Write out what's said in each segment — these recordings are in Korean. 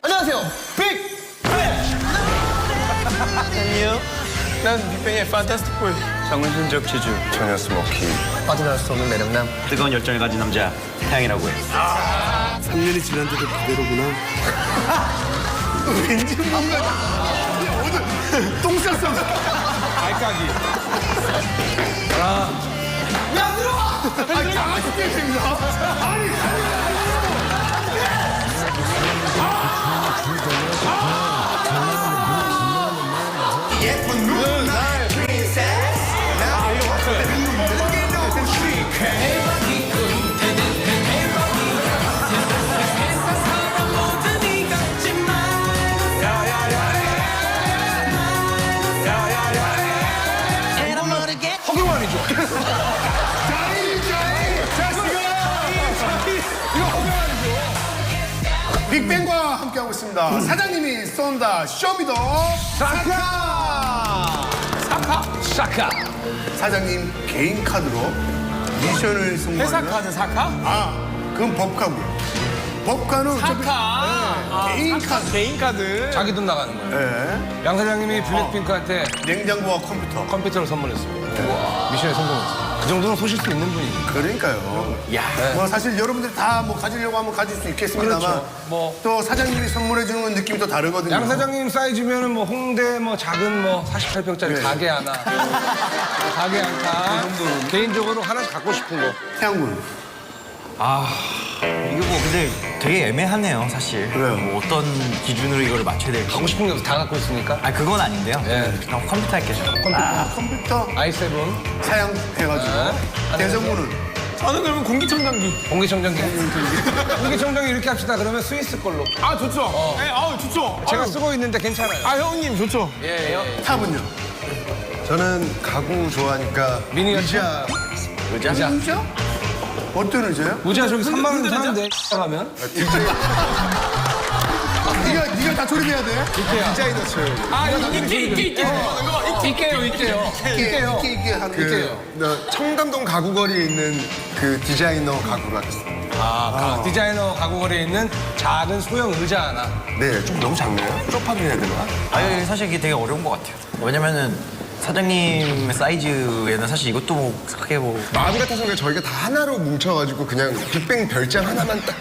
안녕하세요, 빅뱅! 난 빅뱅의 판타스틱 보이. 정은순적 지주 전혀 스모키. 빠져나올 수 없는 매력남. 뜨거운 열정을 가진 남자 태양이라고 해. 3년이 지났는데도 그대로구나. 왠지 뭔가 오늘 똥 쌌어. 알까기. 야 들어와. 아니 강아지 때문이야. 아니. 예쁜 눈알 프린세스. 나 이거 왔어요. 허경환이죠. 이거 허경환이죠. 빅뱅과 함께하고 있습니다. 사장님이 쏜다 쇼미더 사카. 사카. 사장님 개인 카드로 미션을 승부하는. 회사 카드 사카? 그건 법카고요. 법카는 어차피 개인 카드. 개인 카드. 자기 돈 나가는 거예요. 네. 양 사장님이 블랙핑크한테 냉장고와 컴퓨터. 컴퓨터를 선물했어요. 미션에 성공했어요. 그 정도는 소실 수 있는 분이니까. 그러니까요. 네. 뭐 사실 여러분들이 다 뭐 가지려고 하면 가질 수 있겠습니다만 그렇죠. 뭐. 또 사장님이 선물해 주는 느낌이 또 다르거든요. 양 사장님 사이즈면은 뭐 홍대 뭐 작은 뭐 48평짜리 네. 가게 하나, 가게 한 칸. 개인적으로 하나씩 갖고 싶은 거. 태양군. 이게 뭐 근데 되게 애매하네요 사실. 그래요? 뭐 어떤 기준으로 이거를 맞춰야 될지. 갖고 싶은 게 다 갖고 있으니까. 아 그건 아닌데요. 네. 그냥 컴퓨터 할게요. 컴퓨터 i7, 사양해가지고. 네. 대성군은 저는 그러면 공기청정기. 공기청정기. 공기청정기 이렇게 합시다. 그러면 스위스 걸로. 아 좋죠. 네, 아우 좋죠. 제가 쓰고 있는데 괜찮아요. 아 형님 좋죠. 예. 탑은요? 저는 가구 좋아하니까 미니어처? 의자. 의자? 어떤 의자요? 의자 저기 3만 원 사는데 가면? 네가 다 조립해야 돼? 디자이너 쳐요. 아 이게 있게요. 있게 하는 거. 있게요. 청담동 가구거리에 있는 그 디자이너 가구로 하겠습니다. 디자이너 가구거리에 있는 작은 소형 의자 하나. 네, 좀 너무 작네요. 쇼파를 해야 되나? 아니 사실 이게 되게 어려운 것 같아요. 왜냐면은 사장님의 사이즈에는 사실 이것도 뭐 크게 뭐 마음 같아서 그냥 저희가 다 하나로 뭉쳐가지고 그냥 빅뱅 별장 하나만 딱.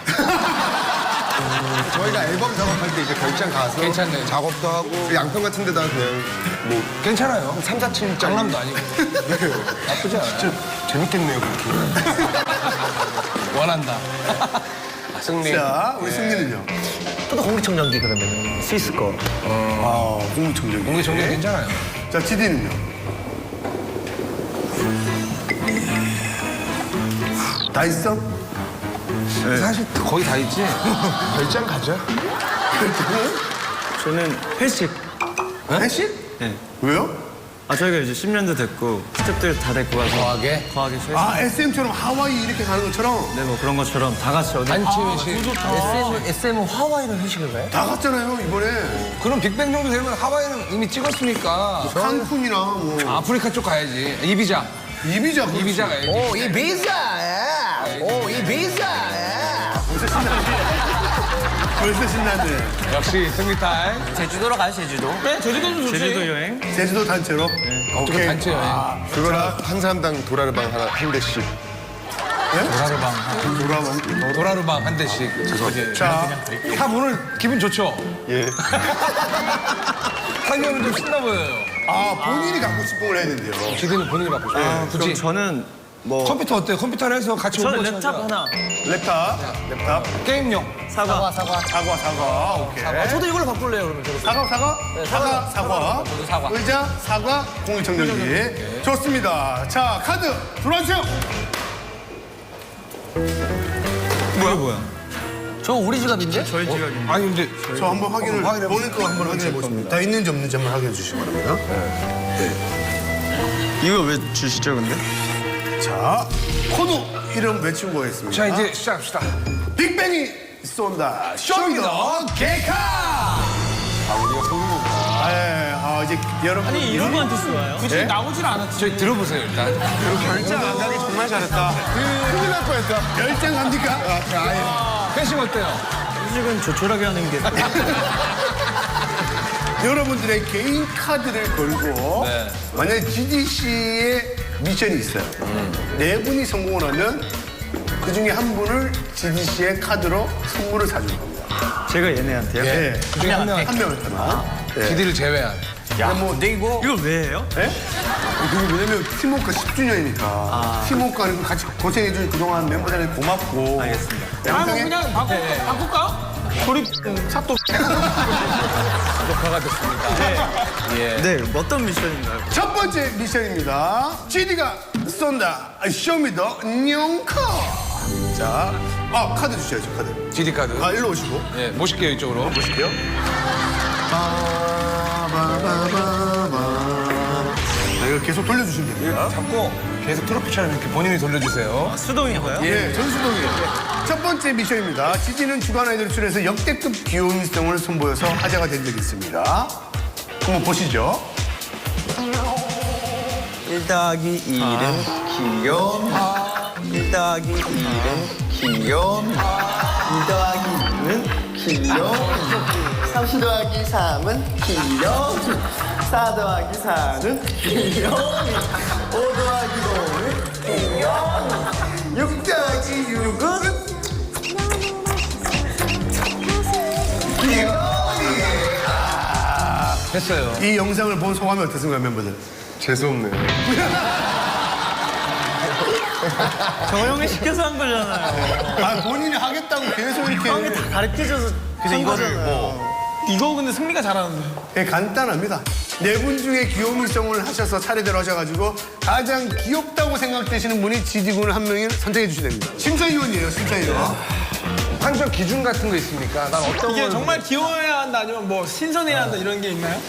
저희가 앨범 작업할 때 이제 별장 가서 괜찮네요. 작업도 하고 양평 같은 데다가 그냥 뭐 괜찮아요. 3, 4층짜리 장난도 아니고. 나쁘지 않아요. 진짜 재밌겠네요, 그렇게. 원한다. 승리. 자, 우리 승리는요? 저도 공기청정기 그러면 스위스 거. 공무청정기. 공기청정 괜찮아요. 자, 지디는요? 다 있어? 사실 거의 다 있지. 별장 가죠? 저는 회식. 회식? 네. 왜요? 저희가 이제 10년도 됐고 스태프들 다 데리고 가서 거하게. 회식. SM처럼 하와이 이렇게 가는 것처럼 네, 뭐 그런 것처럼 다 같이 어디 단체 회식. SM은 하와이로 회식을 가요? 다 갔잖아요, 이번에. 그럼 빅뱅 정도 되면 하와이는 이미 찍었으니까. 칸쿤이랑 뭐. 아프리카 쪽 가야지. 이비자. 이비자. 이비자 가야지. 벌써 신나네. 역시 승리 타임. 제주도로 가요 제주도. 네, 제주도도 좋지. 제주도 여행. 제주도 단체로? 어떻게 단체 여행. 그거랑 한 사람당 도라르방 하나, 한 대씩. 돌아방. 도라르방 한 대씩. 자, 탑 오늘 기분 좋죠? 예. 상현은 좀 신나 보여요. 본인이 갖고 싶은 걸 해야 된대요. 지들은 본인이 받고 싶어. 그럼 굳이. 저는 뭐 컴퓨터 어때요? 컴퓨터를 해서 같이 저는 오버워치 랩탑 하자. 하나. 랩탑. 게임용. 사과. 오케이. 저도 이걸로 바꿀래요 그러면 저도. 사과. 사과. 의자, 사과, 공유청정기. 좋습니다. 자, 카드 들어와주세요. 뭐야? 저 우리 지갑인데? 저희 지갑입니다. 아니 근데 저 한번 확인을, 본인 거 한번 확인해 보겠습니다. 다 있는지 없는지 한번 확인해 주시기 바랍니다. 이거 왜 주시죠, 근데? 자, 코너 이름 외치고 가겠습니다. 자 이제 시작합시다. 빅뱅이 쏜다. 쇼미더 개카! 우리가 쏘는 거구나. 이제 여러분. 아니 이런 거한테 좋아요? 굳이 나오질 않았지. 저희 들어보세요 일단. 결정 안 가기 정말 잘했다. 큰일 날 뻔했다. 열장 갑니까? 패싱 어때요? 솔직은 조촐하게 하는 게. 여러분들의 개인 카드를 걸고 만약에 GD 씨의 미션이 있어요. 네 분이 성공을 하면 그 중에 한 분을 GD 씨의 카드로 선물을 사주는 겁니다. 제가 얘네한테요? 네. 그중에 한 명. 한 명한테만. 네. GD를 제외한. 야, 근데 이거 이걸 왜 해요? 네? 그게 왜냐면 팀워크가 10주년이니까 팀워크가 같이 고생해준 그동안 멤버들한테 고맙고 알겠습니다. 아, 뭐 영상에 그냥 바꿀까? 조립 사또. 녹화가 됐습니다. 네, 어떤 미션인가요? 첫 번째 미션입니다. GD가 쏜다. 쇼미더 냥커. 자, 카드 주셔야죠, 카드. GD 카드. 일로 오시고. 예, 모실게요 이쪽으로. 보실게요. 이거 계속 돌려주시면 됩니다. 잡고 계속 트로피처럼 이렇게 본인이 돌려주세요. 수동인가요? 예, 전수동이에요. 첫 번째 미션입니다. 지지는 주간 아이돌 출연해서 역대급 귀요미성을 선보여서 화제가 된 적이 있습니다. 한번 보시죠. 1 더하기 1은 귀염. 1 더하기 1은 귀염. 2 더하기 2는 귀염. 3 더하기 3은 귀염. 4 더하기 4는 귀염. 5 더하기 5는 귀염. 6 더하기 6은 했어요. 이 영상을 본 소감이 어떻습니까, 멤버들? 재수없네요. 저 형이 시켜서 한 거잖아요. 본인이 하겠다고 계속 이렇게. 형이 다 가르쳐줘서 그래서 이거를 뭐 이거 근데 승리가 잘하는데. 예, 간단합니다. 네 분 중에 귀요미성을 하셔서 차례대로 하셔가지고 가장 귀엽다고 생각되시는 분이 지지군을 한 명을 선택해 주시면 됩니다. 심사위원이에요, 심사위원. 판정 기준 같은 거 있습니까? 난 어떤 이게 걸 정말 귀여워야 한다 아니면 뭐 신선해야 한다 이런 게 있나요?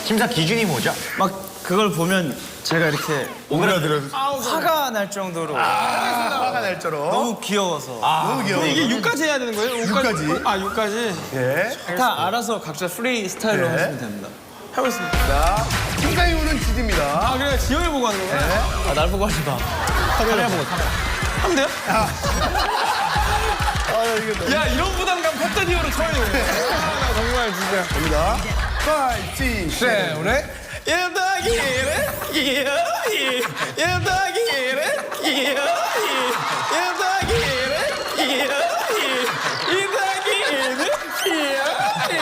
심사 기준이 뭐죠? 막 그걸 보면 제가 이렇게 오그라들어서. 화가 날 정도로 화가 날 줄로. 너무 귀여워서 너무 귀여워. 근데 이게 6까지 해야 되는 거예요? 6까지. 6까지. 예. 다 알아서 각자 프리 스타일로 네. 하시면 됩니다. 해보겠습니다. 자, 심사위원은 지지입니다. 그래 지영이 보고 하는 거야? 아, 날 보고 하지 마. 카메라 보고 카메라. 하면 돼요? 야 이런 부담감 팬터디오로 처음이에요. 나 정말 진짜. 갑니다. 5, 6, 7. 네, 오늘 1 더하기 1은 귀여이. 1 더하기 1은 귀여이. 1 더하기 1은 귀여이. 2 더하기 1은 귀여이.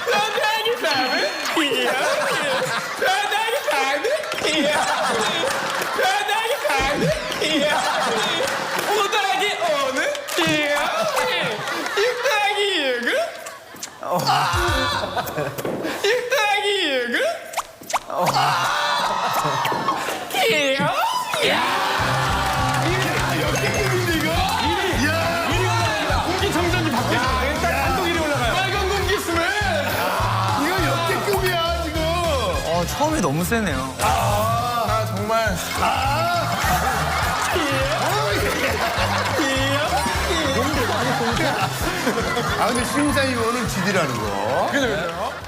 3 더하기 3은 귀여이. 4 더하기 4은 귀여이. 4 더하기 4는 귀여이. 5 더하기 5는 귀여이. 6 더하기 6은 6 더하기 6은 귀여워. 공기 정전이 바뀌어. 일단 단독 1위 올라가요. 빨간 공기 있으면. 이거 역대급이야, 지금. 처음이 너무 세네요. 아 정말 근데 심사위원은 지지라는 거. 그죠.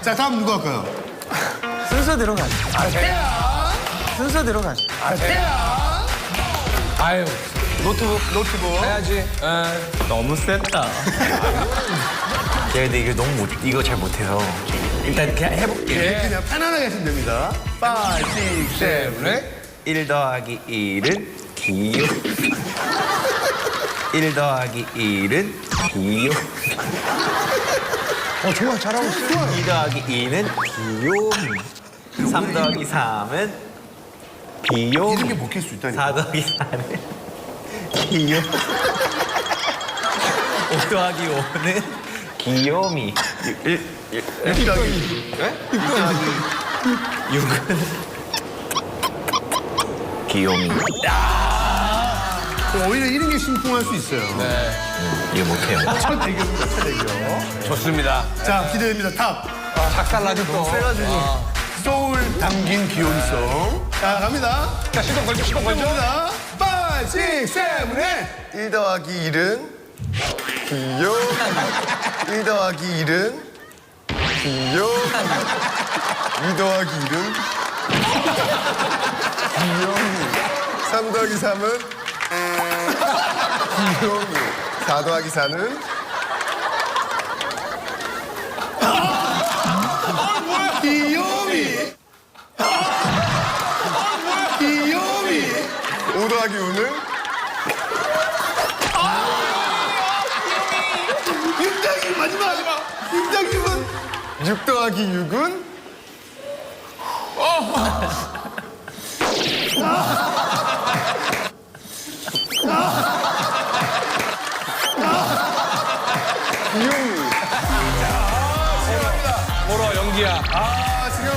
자, 다음 누구 할까요? 순서대로 가죠. 순서대로 가죠. 아유 노트북. 해야지. 너무 셌다. 제가 근데 이거 너무 이거 잘 못해서 일단 그냥 해볼게요. 예, 그냥 편안하게 하시면 됩니다. 5, 6, 7. 네. 1 더하기 1은 귀요. 1 더하기 1은 귀요. 정말 잘하고 있어. 2 더하기 2는 귀요미. 3 더하기 3은 귀요미. 이렇게 먹힐 수 있다니까. 4 더하기 4는 귀요미. 5 더하기 5는 귀요미. 6 더하기 6은 귀요미. 오히려 이런 게 심쿵할 수 있어요. 이거 못해요. 첫 대결입니다, 첫 대결. 좋습니다. 자, 기대됩니다. 탑. 작살나죠 또. 소울 담긴 귀요미성. 자, 갑니다. 자 시동 걸죠 시동 걸죠. 갑니다. 5, 6, 7, 8. 1 더하기 1은 귀여워. 1 더하기 1은 귀여워. 2 더하기 1은 귀요미. 3 더하기 3은 귀요미. 4 더하기 4는 귀요미. 귀요미. 5 더하기 5는 윤장이 마지막. 윤장님은 6 더하기 6은 보러 연기야. 지금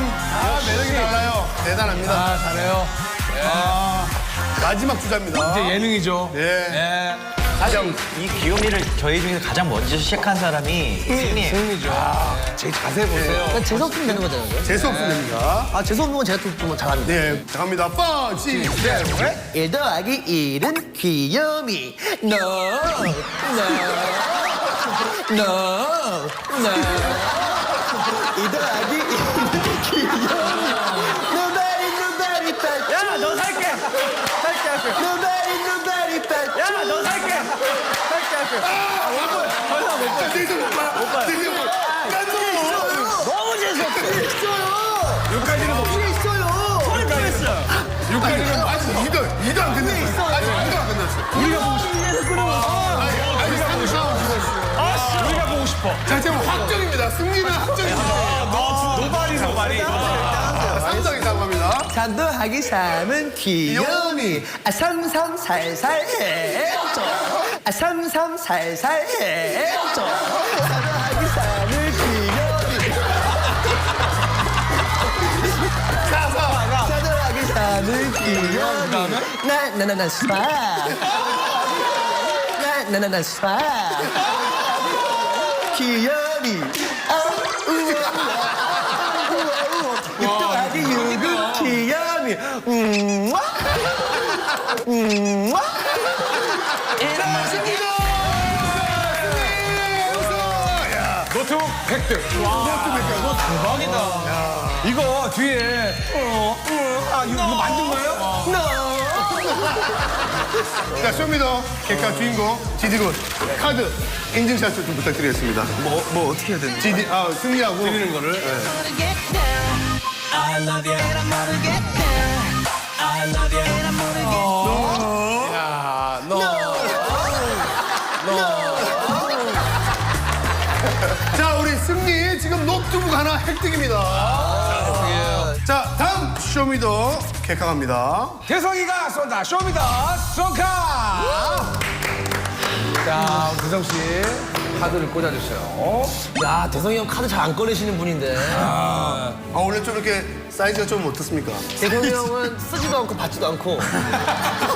매력이 달라요. 대단합니다. 잘해요. 마지막 주자입니다. 이제 예능이죠. 예. 사실 이 귀요미를 저희 중에서 가장 먼저 시작한 사람이 승리예요. 승리죠. 제 자세 보세요. 재수 없으면 되는 거잖아요. 재수 없으면 됩니다. 아, 재수 없는 건 제가 좀 잘합니다. 네, 갑니다. 5, 6, 7, 1 더하기 1은 귀요미. No, no, no, no. 2 더하기 1은 귀요미. Nobody but you. 야, 너 살게. Nobody but you. 야, 너 살게. 너무 재수 없어요. 있어요. 여기까지는 이게 있어요. 여기까지는 아직 2도 안 끝났어요. 아직 2도 안 끝났어요. 우리가 보고 싶어. 우리가 보고 싶어. 자, 지금 확정입니다. 승리는 확정입니다. 노발이. 3등 이상 갑니다. 3 더하기 3은 귀요미. 아, 3, 3, 살살 해줘. 아, 3, 3, 살살 해줘. 4 더하기 3은 귀요미. 4 더하기 3은 귀요미. 나나나 스파. 나나나 스파. 귀요미. 우와. 6 더하기 6은 귀요미. 노트북 100등. 이거 대박이다. 이거 뒤에 이거 만든 거예요? 자, 쇼미더 객카 주인공 지디군 카드 인증샷을 좀 부탁드리겠습니다. 뭐 어떻게 해야 되는지. 지디, 승리하고 드리는 거를. 자, 우리 승리 지금 노트북 하나 획득입니다. 자, 다음 쇼미더 객카 갑니다. 대성이가 쏜다. 쇼미더 쏜카. 자, 대성 씨 카드를 꽂아주세요. 야, 대성이 형 카드 잘 안 꺼내시는 분인데. 원래 좀 이렇게 사이즈가 좀 어떻습니까? 대성이 형은 쓰지도 않고 받지도 않고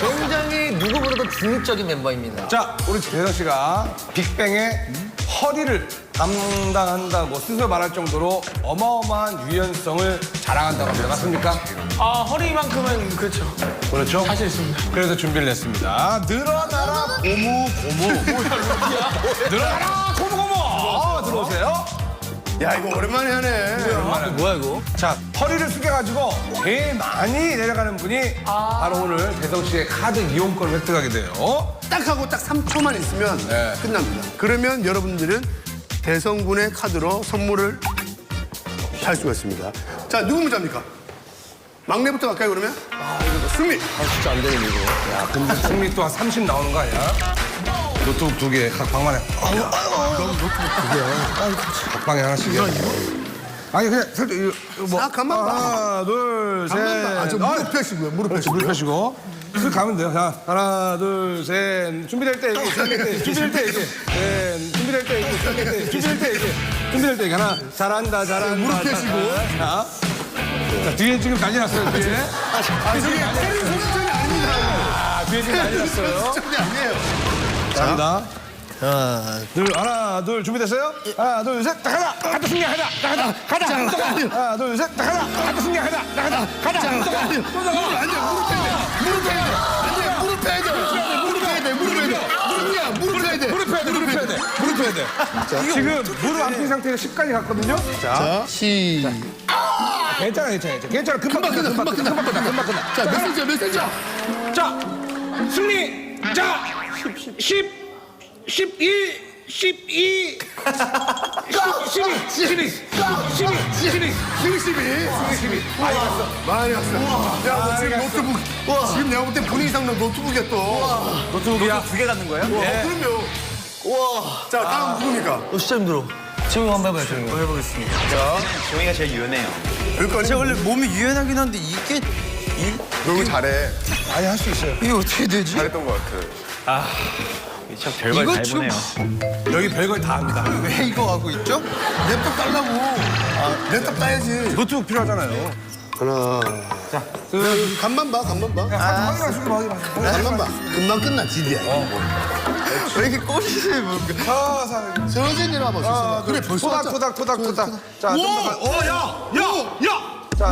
굉장히 누구보다도 중립적인 멤버입니다. 자, 우리 대성 씨가 빅뱅의 허리를 담당한다고 스스로 말할 정도로 어마어마한 유연성을 자랑한다고 합니다. 맞습니까? 허리만큼은 그렇죠. 그렇죠? 사실 있습니다. 그래서 준비를 했습니다. 늘어나라 고무. 늘어나라 고무. 들어오세요. 야, 이거 오랜만에 하네. 뭐야 이거? 자, 허리를 숙여가지고 제일 많이 내려가는 분이 바로 오늘 대성 씨의 카드 이용권을 획득하게 돼요. 딱 하고 딱 3초만 있으면 네. 끝납니다. 그러면 여러분들은 대성군의 카드로 선물을 할 수가 있습니다. 자, 누구 문제입니까? 막내부터 갈까요, 그러면? 승리! 진짜 안 되는 이거. 야, 근데 승리 또 한 30 나오는 거 아니야? 노트북 2개 각 방만에. 노트북 2개. 각 방에 하나씩이야. 아니 그냥 살짝 이거 뭐 잠깐만 봐. 하나 둘 셋. 저 무릎 펴시고요, 무릎 그렇지, 펴시고요. 무릎 펴시고. 쓱 가면 돼요. 자, 하나, 둘, 셋. 준비될 때, 이렇게. 준비될 때, 이렇게. 셋. 준비될 때, 이렇게. 준비될 때, 이렇게. 준비될 때, 이렇게. 하나. 잘한다. 무릎 펴시고. 자. 자, 뒤에 지금 난리 났어요, 뒤에. 저기 때리는 소리전이 아닙니다. 뒤에 지금 난리 났어요. 소리전이 아니에요. 잘한다. 하나, 둘, 준비됐어요? 하나, 둘, 셋, 딱 하나, 가자, 승리, 가자, 가자. 하나, 둘, 셋, 딱 하나, 가자, 승리, 가자, 가자. 또 나가. 안 돼, 무릎 펴야 돼. 안 돼, 무릎 펴야 돼. 무릎 펴야 돼, 무릎 펴야 돼. 무릎이야, 무릎 펴야 돼. 무릎 펴야 돼, 무릎 펴야 돼. 무릎 펴야 돼. 지금 무릎 안 핀 상태에서 10까지 갔거든요. 자, 시작. 괜찮아. 금방 끝나. 자, 몇 센치야, 몇 센치야? 자, 승리. 자, 11, 12, 12. 많이 갔어. 야, 너 지금 노트북. 지금 내가 볼 때 본인 이상 노트북이야 또. 노트북이야? 2개 갖는 거예요? 그럼요. 자, 다음 누굽니까? 진짜 힘들어. 지금 한번 해봐요, 지금. 해보겠습니다. 종이가 제일 유연해요. 여기까지. 제가 원래 몸이 유연하긴 한데 이게 너무 잘해. 아니, 할 수 있어요. 이게 어떻게 되지? 잘했던 것 같아. 참 별걸 이거 잘 좀- 보네요. 여기 별걸 다 합니다. 왜 이거 하고 있죠? 랩탑 달라고. 랩탑 따야지. 노트북 필요하잖아요. 하나. 자, 간만 봐, 간만 봐. 확인하시고 간만 봐. 금방 끝나, 지디야. 왜 이렇게 꼬시지? 뭐. 서서히 내려와봐, 서서히. 그래, 벌써 왔잖아. 토닥. 자, 좀 더. 자,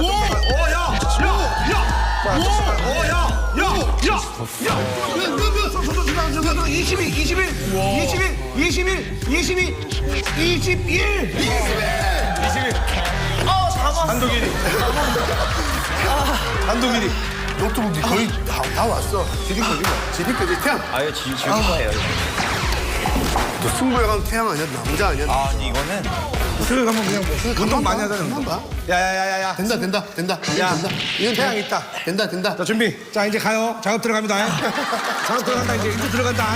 단독 1위. 노트북이 거의 다 왔어. 지디까지 태양. 아유, 지금 거예요. 너 승부에 가면 태양 아니야? 남자 아니야? 아니, 이거는 수육 한번 그냥 뭐. 운동 많이 하잖아요. 한번 봐. 야야야야야. 된다. 야, 된다. 이건 태양 있다. 된다. 자, 준비. 자, 이제 가요. 작업 들어갑니다. 작업 들어간다. 이제 인도 들어간다.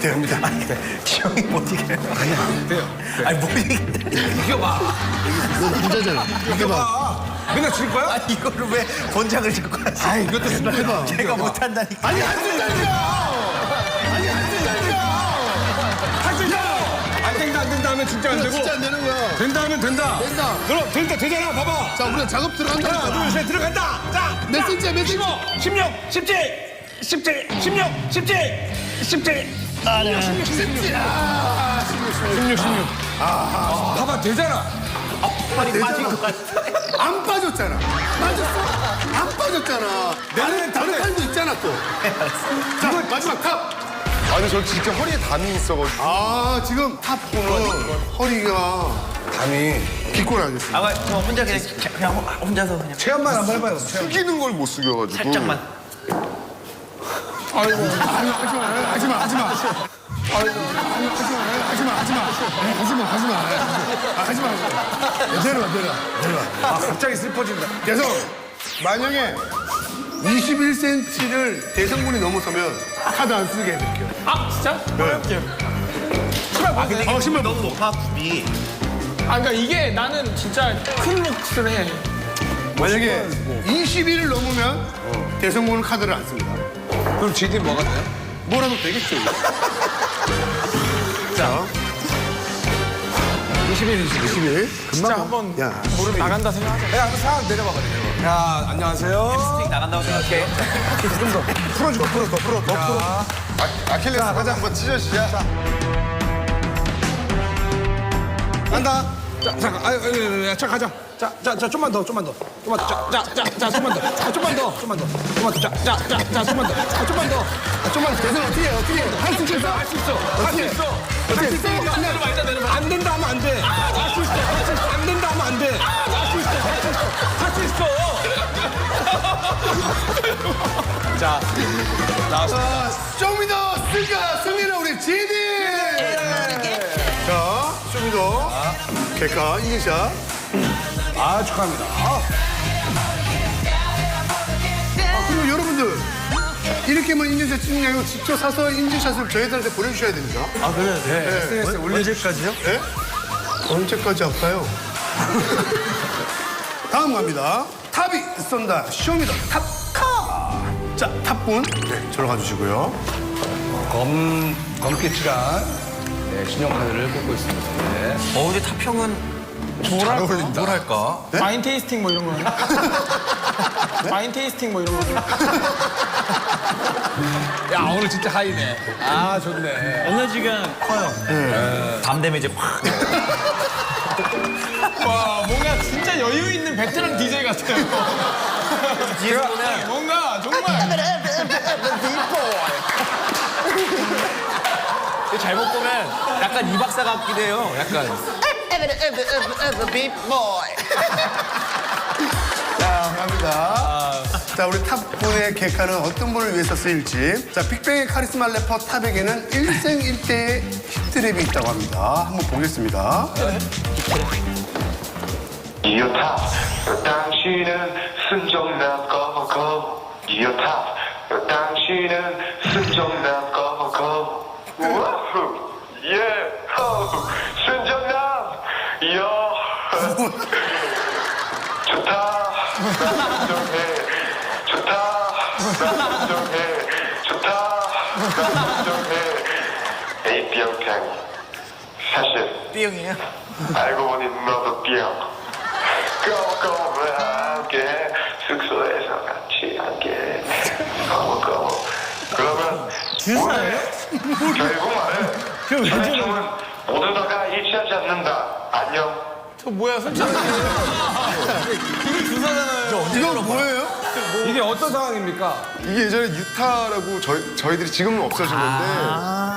됩니다. 지영이 못 이겨요. 돼요. 아니, 못 이긴다. 이겨봐. 너 남자잖아. 이게 봐. 아, 맨날 질 거야? 아니, 이거를 왜 권장을 잡고 하지? 아, 이것도 해봐. 걔가 못한다니까. 아니, 안 된다니까! 할 수 있어. 안 된다 하면 진짜 안 되고. 진짜 안 되는 거야. 된다 하면 된다. 된다. 그럼 되잖아. 봐봐. 자, 우리가 작업 들어간다. 하나, 둘, 셋 들어간다. 자, 몇 센치야, 몇 센치? 16, 17. 16. 봐봐, 되잖아. 팔이 빠진 것 같아. 안 빠졌잖아. 빠졌어? 안 빠졌잖아. 다른 칼도 있잖아, 또. 자, 마지막 탑. 아니, 저 진짜 허리에 담이 있어가지고. 아, 지금 탑4는 허리가 담이 기권하겠습니다. 아, 저 혼자 그냥 혼자서 그냥 체험만 한번 해봐요. 체험. 숙이는 걸 못 숙여가지고. 살짝만. 하지마. 내려와. 아, 갑자기 슬퍼진다. 그래서 만약에 21cm를 대성분이 넘어서면 카드 안 쓰게 해드릴게요. 아 진짜? 아, 근데 신발 너무 높아, 굽이. 아 그러니까 이게 나는 진짜 큰 몫을 해. 만약에 21을 넘으면 대성분은 카드를 안 씁니다. 그럼 GD 뭐가 돼요? 뭐라도 되겠죠. 자, 21. 진짜 한번 야, 나간다 생각하자. 야, 상황 내려봐. 야, 안녕하세요. 나간다고 생각해. 풀어. 아킬레스 가자. 한번 찢어지자. 간다. 자, 잠깐. 자, 가자. 자, 좀만 더. 자, 좀만 더. 좀만 더. 좀만 더. 좀만 더. 대성 어떻게 해? 할 수 있어? 안 된다 하면 안 돼. 할 수 있어. 안 된다 하면 안 돼. 할 수 있어. 자, 나왔습니다. 쇼미더 스가 승리는 우리 GD! 자, 쇼미더 개카 인증샷. 아, 축하합니다. 그리고 여러분들 이렇게만 인증샷 찍는 게 아니고 직접 사서 인증샷을 저희들한테 보내주셔야 됩니다. 아 그래요? 네. SNS에 언제까지요? 네? 언제까지 할까요? 다음 갑니다. 탑이 쏜다. 쇼미더 탑카. 자, 탑분. 네, 저로 가주시고요. 검게 칠한 신용카드를 뽑고 있습니다. 네. 근데 탑형은 뭐랄까? 마인 테이스팅 뭐 이런 거. 마인 테이스팅 뭐 이런 거. 야, 오늘 진짜 하이네. 아, 좋네. 에너지가 커요. 밤 되면 이제 확. 와 뭔가 진짜 여유 있는 베테랑 DJ 같아요. 뒤에서 보면 뭔가 정말 잘못 보면 약간 이 박사 같기도 해요. 약간. 자, 갑니다. 자, 우리 탑분의 객관은 어떤 분을 위해서 쓰일지. 자, 빅뱅의 카리스마 래퍼 탑에게는 일생일대의 히트랩이 있다고 합니다. 한번 보겠습니다. 이어탑 당신은 순정남 거고 이어탑 당신은 순정남 거고 우와후 예호 순정남 여 좋다 순정해 좋다 순정해 좋다 순정해 에이 B형탕 사실 B형이에요? 알고 보니 너도 B형 꼬꼬와 함께 숙소에서 같이 함께 꼬꼬 그러면 주사예요? 결국 말해 사회총은 모두다가 일치하지 않는다 안녕 저 뭐야, 솔직히. 이거 주사잖아요. 이거 뭐예요? 이게 어떤 상황입니까? 이게 예전에 유타라고 저희들이 지금은 없어졌는데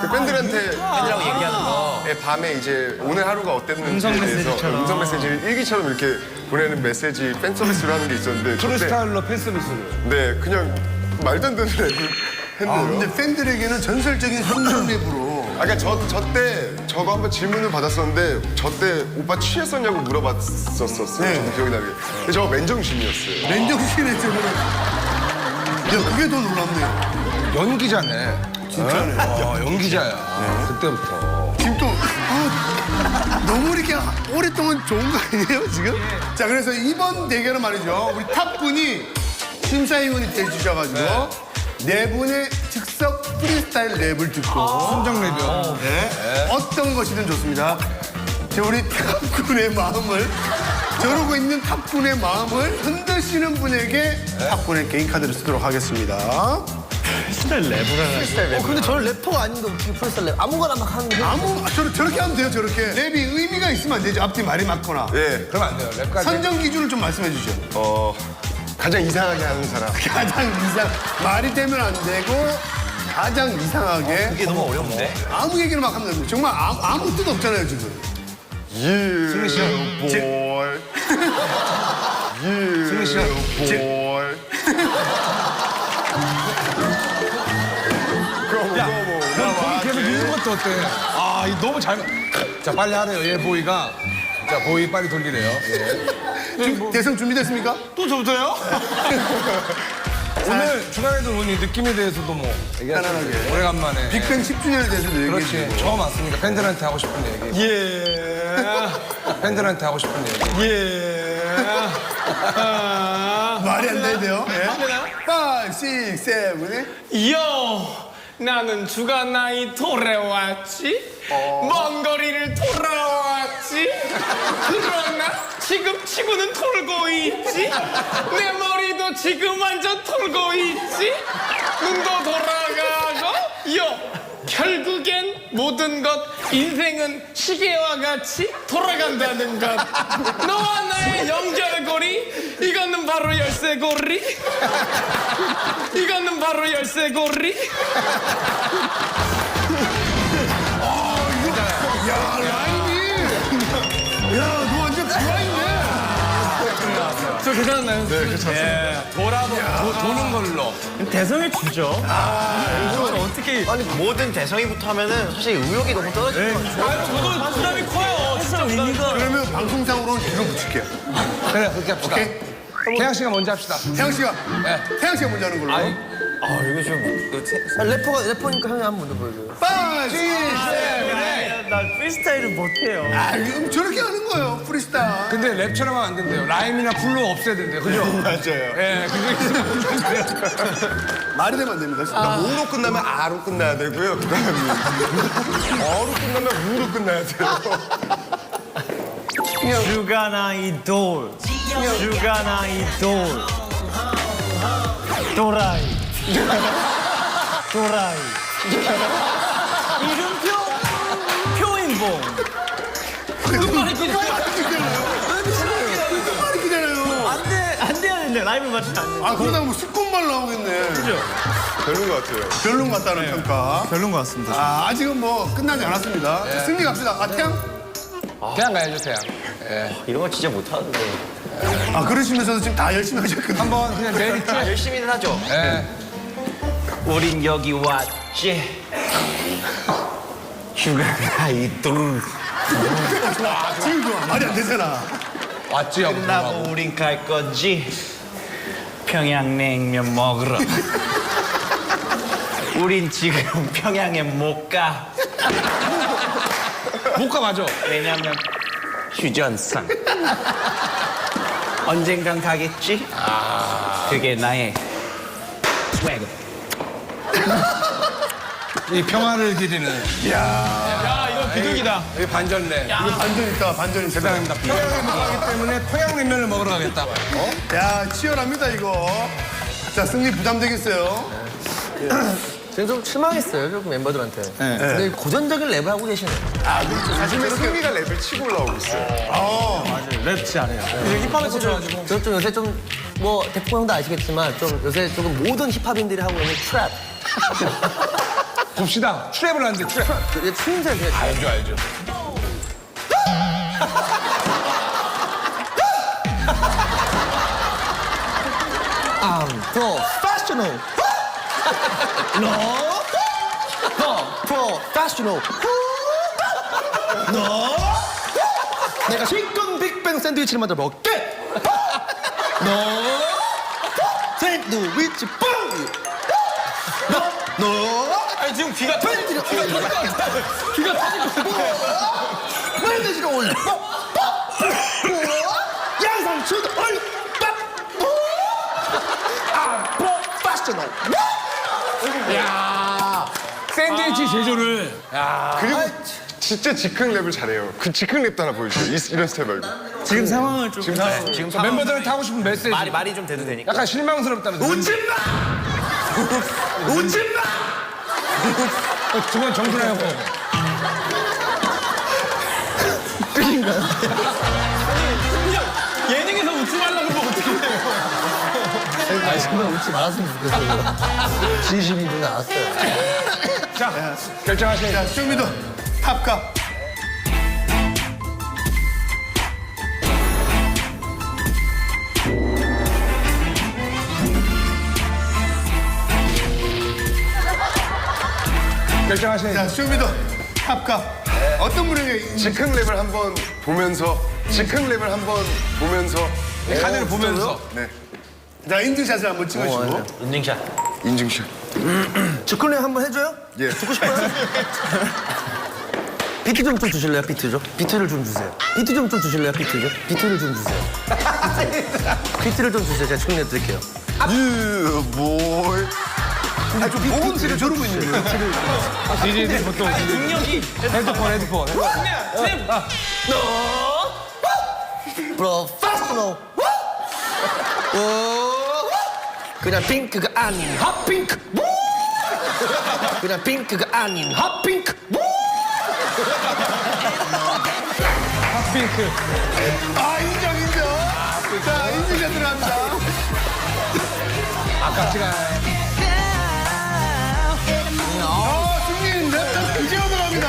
그 팬들한테 팬이라고 얘기하는 거. 네, 밤에 이제 오늘 하루가 어땠는지에 대해서 음성 메시지를 일기처럼 이렇게 보내는 메시지 팬 서비스를 하는 게 있었는데 프로 그때 스타일로 팬 서비스를. 네 그냥 말도 안 되는 랩을 했네요. 근데 팬들에게는 전설적인 순정 랩으로. 아까 저거 한번 질문을 받았었는데 저 때 오빠 취했었냐고 물어봤었어요. 네. 저도 기억이 나게. 근데 저거 맨정신이었어요. 맨정신에 저거는. 야, 그게 더 놀랍네요. 연기자네. 진짜네. 연기자야. 그때부터. 지금 또, 너무 이렇게 오랫동안 좋은 거 아니에요, 지금? 자, 그래서 이번 대결은 말이죠. 우리 탑분이 심사위원이 돼주셔가지고 네 분의 즉석 프리스타일 랩을 듣고 순정 랩이요. 네. 어떤 것이든 좋습니다. 자, 우리 탑군의 마음을, 저러고 있는 탑군의 마음을 흔드시는 분에게 탑군의 개인 카드를 쓰도록 하겠습니다. 근데 저는 래퍼가 아닌데 어떻게 프리스타일 랩 아무거나 막 하는 게 저렇게 하면 돼요, 저렇게. 랩이 의미가 있으면 안 되죠. 앞뒤 말이 맞거나. 네. 그러면 안 돼요. 랩까지. 선정 기준을 좀 말씀해 주시죠. 가장 이상하게 하는 사람. 가장 말이 되면 안 되고 가장 이상하게 이게 너무 어려운데? 아무 얘기를 막 하면 됩니다. 정말 아무 뜻 없잖아요, 지금. 승리 씨. 볼. 승리 씨. 볼. 거기 계속 있는 것도 어때? 아, 이거 너무 잘. 자, 빨리 하래요. 얘 보이가. 자, 보이 빨리 돌리래요. 예. 대성 준비됐습니까? 또 저부터요? 오늘 주간에도 오니 느낌에 대해서도 뭐 얘기하시죠. 편안하게. 오래간만에. 빅뱅 10주년에 대해서도 얘기해 그렇지. 주시고. 처음 왔으니까 팬들한테 하고 싶은 얘기. 예. 팬들한테 하고 싶은 얘기. 예. 말이 안 돼야 돼요. 예. 5, 6, 7, 8. 요! 나는 주간나이 돌아왔지? 먼 거리를 돌아왔지? 그러나 지금 치고는 돌고 있지? 내 머리도 지금 완전 돌고 있지? 눈도 돌아가고 요! 결국엔 모든 것 인생은 시계와 같이 돌아간다는 것 너와 나의 연결고리 이거는 바로 열쇠고리 이거는 바로 열쇠고리 야, 라임이. 야, 너 완전 브라이네. 저 괜찮나요? 네, 괜찮습니다. 도는 걸로. 대성에 주죠. 아니, 모든 대성이부터 하면은 사실 의욕이 너무 떨어지는 것 같아요. 저도 부담이 커요 진짜 의미가 그러면 방송상으로는 뒤로 붙일게요. 그래, 그렇게 합시다. 오케이? 태양 씨가 먼저 합시다. 태양 씨가. 네. 태양 씨가 먼저 하는 걸로. 이거 좀. 래퍼니까 형이 한 번 더 보여줘요 5, 6, 7. 나 프리스타일을 못해요. 저렇게 하는 거예요, 프리스타일. 근데 랩처럼 하면 안 된대요. 라임이나 풀로 없애야 된대요. 그죠? 맞아요. 예, 그게 있으면 안 된대요. 말이 되면 안 됩니다. 오로 끝나면 아로 끝나야 되고요. 그다음에 어로 끝나면 우로 끝나야 돼요. 주간아이 돌. 주간아이 돌. 도라이. 도라이. 이름표 표인봉. 끝말이 기잖아요. 안 돼야 되는데 라임을 맞추면 안 돼. 아, 그러다가 뭐 스콘말 나오겠네. 별론 것 같아요. 별론 같다는 평가. 별론 것 같습니다. 아직은 뭐 끝나지 않았습니다. 자, 승리 갑시다. 태양? 태양 가야죠, 태양. 이런 거 진짜 못하는데. 아, 그러시면서도 지금 다 열심히 하셨거든요. 한번 그냥 내일 있지? 열심히는 하죠. 예. 우린 여기 왔지. 휴가가 있도록. 지금 좋아. 말이 안 되잖아. 왔지, 형. 끝나고 우린 갈 거지. 평양냉면 먹으러. 우린 지금 평양에 못 가. 못 가, 맞아. 왜냐면 휴전선. 언젠간 가겠지? 그게 나의 스웨그. 이 평화를 기리는. 야, 이거 비둘기다. 이 반전네. 이거 반전 있다, 반전 있다. 대단합니다. 평양에 못 가기 때문에 평양냉면을 먹으러 가겠다. 야, 치열합니다, 이거. 자, 승리 부담되겠어요. 지금 좀 실망했어요, 조금 멤버들한테. 근데 고전적인 랩을 하고 계시네요. 사실 승리가 랩을 치고 올라오고 있어요. 랩 잘해요. 힙합에서 좀 요새 좀 뭐 대포 형도 아시겠지만 좀 요새 조금 모든 힙합인들이 하고 있는 트랩. 봅시다. 트랩을 하는데 트랩. 이게 추임새 되게 잘. 알죠, 알죠. professional. No. professional. No. 내가 실컷 빅뱅 샌드위치를 만들어 먹게. No. 샌드위치 빵. No. 아니, 지금 귀가 팬티를 올려. 귀가 터질 것 같아. 팬티를 올려. 양상추도 올려. professional. 야 샌드위치 제조를. 그리고 진짜 즉흥 랩을 잘해요. 그 즉흥 랩도 하나 보여주세요. 이런 스타일 말고. 지금 상황을 좀. 지금 저 멤버들한테 하고 싶은 메시지. 말이 좀 돼도 되니까. 약간 실망스럽다는. 웃지 마. 웃지 마. 중간 정준하고. 예능에서 웃지 말라고 그러면 어떻게 해요? 아니 정말 웃지 말았으면 좋겠어요. 진심이 눈에 나왔어요. 자, 결정하세요. 자, 쇼미더 탑값. 결정하세요. 자, 쇼미더 탑값. 어떤 분에게 즉흥 랩을 한번 보면서 카드를 보면서. 네. 자, 인증샷을 한번 찍으시고. 인증샷. 인증샷. 즉흥랩 한번 해줘요? 예. 듣고 싶어요? 비트 좀 주실래요? 비트 좀? 비트를 좀 주세요. 비트 좀 주실래요? 비트 좀? 비트를 좀 주세요. 비트를 좀 주세요. 제가 즉흥랩 드릴게요. 뭘? 아, 좀 비트를 저러고 있는 거예요. DJ들 보통 능력이. 헤드폰. 프로페셔널. 그냥 핑크가 아닌 핫핑크. 그냥 핑크가 아닌 핫핑크. 핫핑크. 아, 인정. 자, 인증샷 들어갑니다. 아깝지가 않아요. 승리인데? 이제 들어갑니다.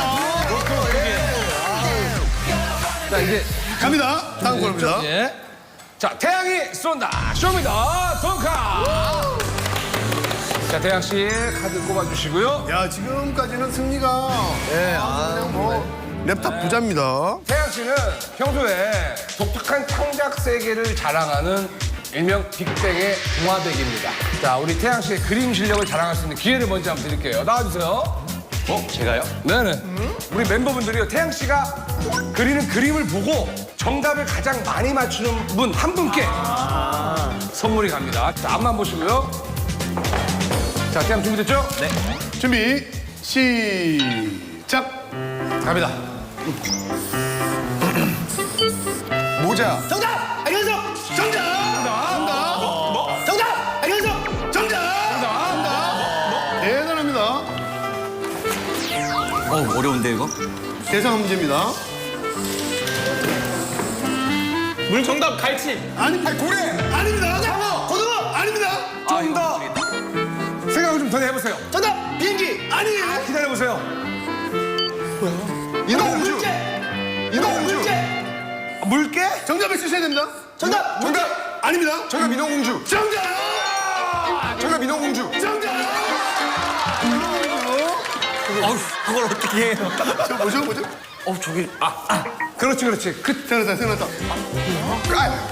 자, 이제. 갑니다. 다음 거입니다. 예. 자, 태양이 쏜다. 쇼미더 돈카. 자, 태양 씨 카드 꼽아주시고요. 야, 지금까지는 승리가 그냥 뭐 랩탑 부자입니다. 태양 씨는 평소에 독특한 창작 세계를 자랑하는 일명 빅뱅의 동화백입니다. 자, 우리 태양 씨의 그림 실력을 자랑할 수 있는 기회를 먼저 한번 드릴게요. 나와주세요. 제가요? 네네. 우리 멤버분들이요, 태양 씨가 그리는 그림을 보고 정답을 가장 많이 맞추는 분 한 분께 선물이 갑니다. 자, 앞만 보시고요. 자, 태양 준비됐죠? 네. 준비, 시작. 갑니다. 모자. 정답! 안녕하세요! 정답! 정답! 안녕하세요! 정답! 대단합니다. 어려운데 이거? 대상 문제입니다. 물 정답 갈치. 아닙니다. 고래! 아닙니다. 장어! 고등어! 아닙니다. 좀 더 생각을 좀 더 해보세요. 정답! 비행기! 아니에요. 기다려보세요. 인어공주. 인어공주. 정답을 쓰셔야 됩니다. 정답! 정답! 아닙니다. 정답 민호공주. 정답! 정답 민호공주. 정답! 어우, 그걸 어떻게 해요? 저 뭐죠? 저기 그렇지. 생각났다.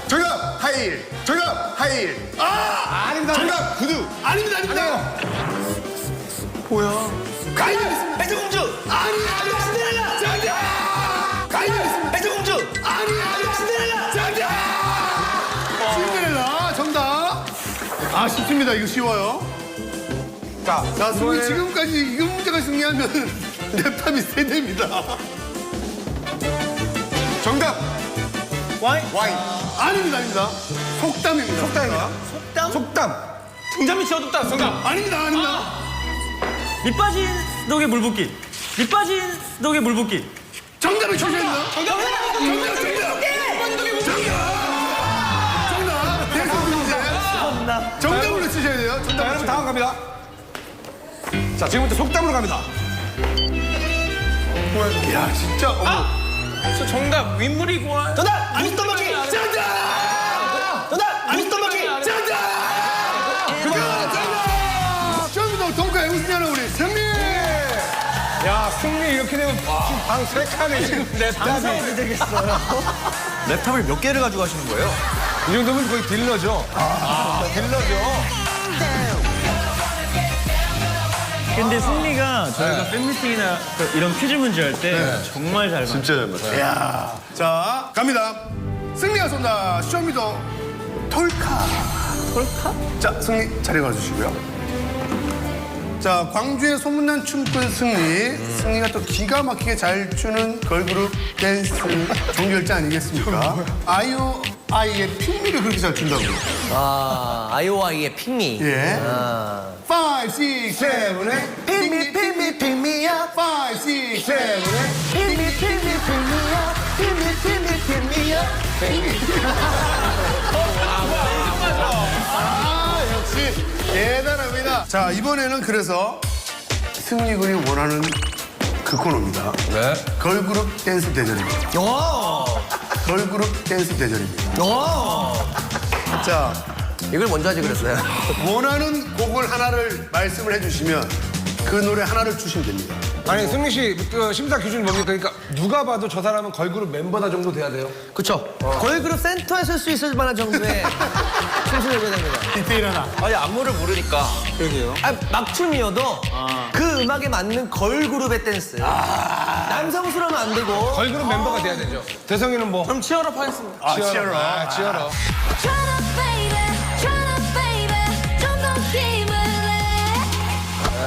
정답 하이힐. 정답 하이힐. 아닙니다. 정답 구두. 아닙니다. 가인이 있습니다. 백설공주! 아니야. 신데렐라! 정답! 가인이 있습니다. 백설공주! 아니야. 신데렐라! 정답! 신데렐라 정답. 쉽습니다. 이거 쉬워요. 자, 승리 지금까지 이거 문제가 승리하면 랩탑이 3대입니다. 정답 와인? 와인. 아닙니다. 속담입니다. 속담입니다. 속담. 등잔이 치어둡다. 정답. 아닙니다. 밑 빠진 독에 물 붓기. 밑 빠진 독에 물 붓기. 정답을 주셔야 정답. 대선 문제. 정답으로 치셔야 돼요. 자, 정답으로. 여러분 다음 갑니다. 자, 지금부터 속담으로 갑니다. 야 진짜. 저 정답 윗물이 고와. 정답! 미스터 머키! 정답. 정답! 미스터 머키! 처음부터 동가에 우승하는 우리 승리. 야, 승리 이렇게 되면 방 3칸에 지금 랩탑이. 되겠어요. 랩탑을 몇 개를 가져가시는 거예요? 이 정도면 거의 딜러죠. 딜러죠. 근데 승리가 저희가 팬미팅이나 이런 퀴즈 문제 할 때 정말 잘 맞아요. 진짜 잘 맞아요. 야, 자 갑니다. 승리가 쏜다. 쇼미더 톨카. 자 승리 자리에 가주시고요. 자 광주의 소문난 춤꾼 승리. 승리가 또 기가 막히게 잘 추는 걸그룹 댄스 종결자 아니겠습니까? 아이오아이의 핑미를 그렇게 잘 춘다고요. 아이오아이의 핑미. 예. 5, 6, 7, 8. 핑미, 핑미, 핑미야. 5, 6, 7, 8. 핑미, 핑미, 핑미야. 핑미, 핑미, 핑미야. 역시 대단합니다. 자 이번에는 그래서 승리군이 원하는 그 코너입니다. 네. 걸그룹 댄스 대전입니다. 걸그룹 댄스 대전입니다. 자 이걸 먼저 하지 그랬어요. 원하는 곡을 하나를 말씀을 해주시면 그 노래 하나를 주시면 됩니다. 아니, 승리 씨, 그 심사 기준이 뭡니까? 그러니까 누가 봐도 저 사람은 걸그룹 멤버다 정도 돼야 돼요? 그쵸. 걸그룹 센터에 설 수 있을 만한 정도의 춤을 해야 됩니다. 디테일하다. 아니 안무를 모르니까. 막춤이어도 그 음악에 맞는 걸그룹의 댄스. 남성스러우면 안 되고. 걸그룹 멤버가 돼야 되죠. 대성이는 뭐? 그럼 치얼업 하겠습니다. 치열어. 치열어.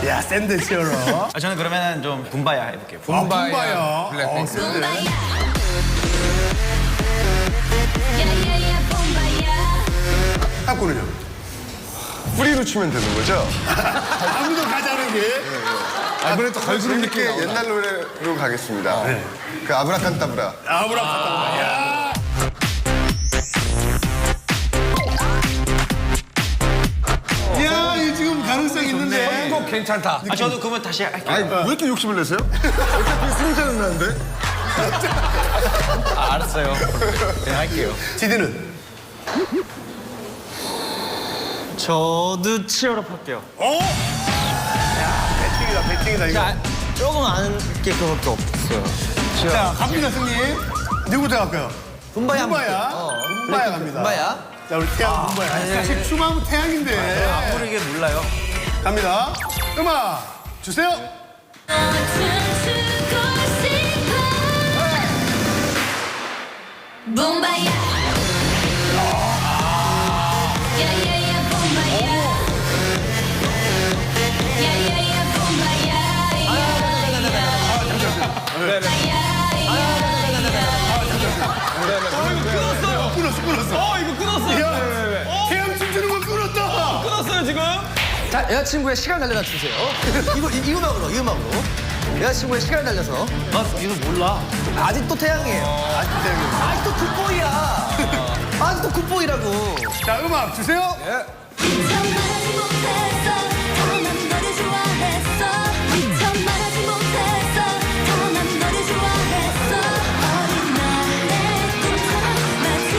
야 샌드 치열어. 저는 그러면 좀 붐바야 해볼게요. 붐바야. 블랙핑크. 샌드. 탁구는요? 뿌리로 추면 되는 거죠? 아무도 가자는 게. 이번에 또 걸그룹 이렇게 느낌. 옛날 노래로 가겠습니다. 그 아브라칸타브라. 아브라카다브라. 야. 야, 이 지금 가능성 있는데. 선곡 괜찮다. 저도 그러면 다시 할게요. 아니 왜 이렇게 욕심을 내세요? 어차피 승자는 나는데. 알았어요. 네, 할게요. 지디는? 저도 치얼업 할게요. 배팅이다, 이거. 조금 아는 게 그것도 없어요. 자, 갑니다, 승리. 누구부터 갈까요? 붐바야. 붐바야. 붐바야 갑니다. 붐바야. 자, 우리 태양 붐바야. 사실 춤하면 태양인데. 아무리 이게 몰라요. 갑니다. 음악 주세요. 붐바야 야야야 붐바야 야야야 붐바야 끊었어. 이거 끊었어요. 야, 태양 춤추는 거 끊었다. 끊었어요 지금? 자, 여자친구의 시간 달려다 주세요. 이 음악으로. 여자친구의 시간 달려서. 나 이거 몰라. 아직도 태양이에요. 아직도 굿보이야. 아직도 굿보이라고. 자, 음악 주세요. 미처 말하지 못했어 다 난 너를 좋아했어 미처 말하지 못했어 다 난 너를 좋아했어 어린 나의 꿈처럼 마치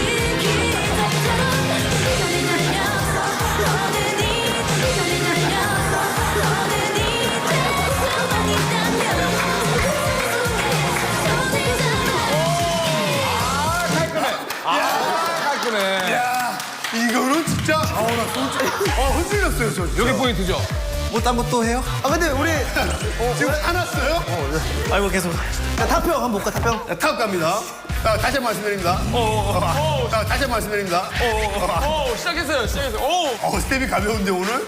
이건 진짜 나 솔직히 흔들렸어요 저. 여기 포인트죠. 뭐 딴 것도 해요? 아 근데 우리 지금 화났어요? 아이고 계속. 야, 타평 한번 볼까 타평? 자, 탑 갑니다. 자, 다시 한 번 말씀드립니다. 자, 다시 한 번 말씀드립니다. 시작했어요. 스텝이 가벼운데 오늘?